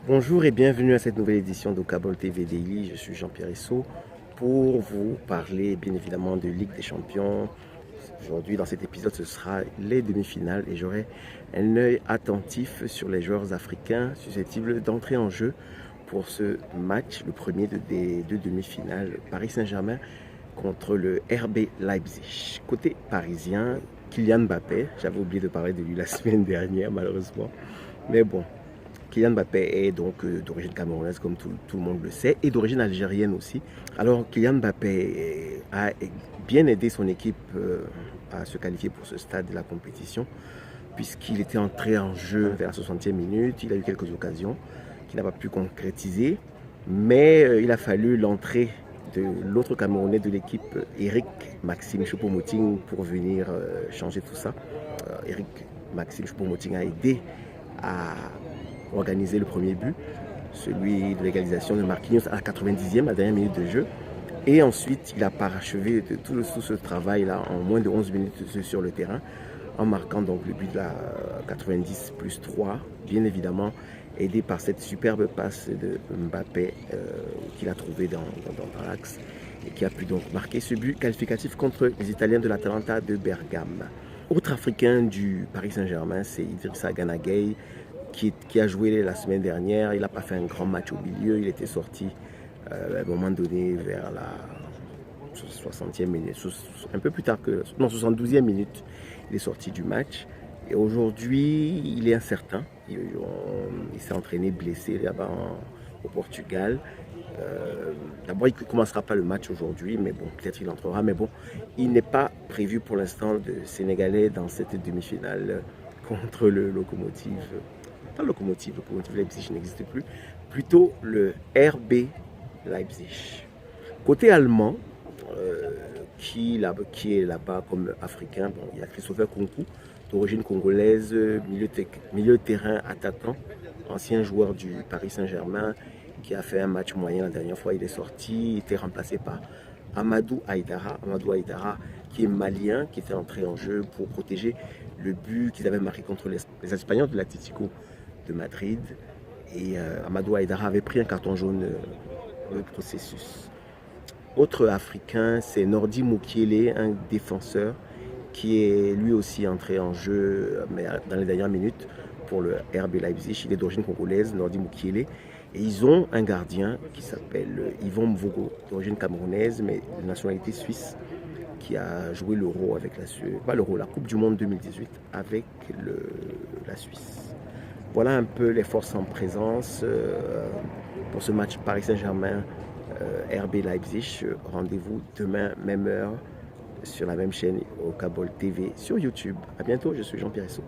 Bonjour et bienvenue à cette nouvelle édition d'Okabol TV Daily. Je suis Jean-Pierre Issot pour vous parler bien évidemment de Ligue des Champions. Aujourd'hui, dans cet épisode, ce sera les demi-finales et j'aurai un œil attentif sur les joueurs africains susceptibles d'entrer en jeu pour ce match, le premier des deux demi-finales, Paris Saint-Germain contre le RB Leipzig. Côté parisien, Kylian Mbappé, j'avais oublié de parler de lui la semaine dernière malheureusement, mais bon. Kylian Mbappé est donc d'origine camerounaise, comme tout le monde le sait, et d'origine algérienne aussi. Alors, Kylian Mbappé a bien aidé son équipe à se qualifier pour ce stade de la compétition, puisqu'il était entré en jeu vers la 60e minute. Il a eu quelques occasions qu'il n'a pas pu concrétiser, mais il a fallu l'entrée de l'autre Camerounais de l'équipe, Eric Maxime Choupo-Moting, pour venir changer tout ça. Eric Maxime Choupo-Moting a aidé à organiser le premier but, celui de l'égalisation de Marquinhos à la 90e, la dernière minute de jeu. Et ensuite, il a parachevé tout ce travail-là en moins de 11 minutes sur le terrain, en marquant donc le but de la 90 plus 3, bien évidemment, aidé par cette superbe passe de Mbappé qu'il a trouvé dans l'axe et qui a pu donc marquer ce but qualificatif contre les Italiens de l'Atalanta de Bergame. Autre Africain du Paris Saint-Germain, c'est Idrissa Gana Gueye, qui a joué la semaine dernière. Il n'a pas fait un grand match au milieu. Il était sorti à un moment donné vers la 60e minute, un peu plus tard que... Non, 72e minute, il est sorti du match. Et aujourd'hui, il est incertain. Il s'est entraîné blessé là-bas au Portugal. D'abord, il ne commencera pas le match aujourd'hui, mais bon, peut-être il entrera. Mais bon, il n'est pas prévu pour l'instant de Sénégalais dans cette demi-finale contre le Lokomotiv. Pas le Lokomotiv Leipzig n'existe plus, plutôt le RB Leipzig. Côté allemand, qui est là-bas comme africain, bon, il y a Christopher Nkunku, d'origine congolaise, milieu de terrain attaquant, ancien joueur du Paris Saint-Germain, qui a fait un match moyen la dernière fois. Il est sorti, il était remplacé par Amadou Haïdara, qui est malien, qui était entré en jeu pour protéger le but qu'ils avaient marqué contre les Espagnols de l'Atlético de Madrid. Et Amadou Haïdara avait pris un carton jaune dans le processus. Autre africain, c'est Nordi Mukiele, un défenseur qui est lui aussi entré en jeu mais dans les dernières minutes pour le RB Leipzig. Il est d'origine congolaise, Nordi Mukiele. Et ils ont un gardien qui s'appelle Yvon Mvogo, d'origine camerounaise, mais de nationalité suisse, qui a joué l'Euro avec la Coupe du Monde 2018 avec la Suisse. Voilà un peu les forces en présence pour ce match Paris Saint-Germain RB Leipzig. Rendez-vous demain, même heure, sur la même chaîne Okabol TV sur YouTube. A bientôt, je suis Jean-Pierre Issot.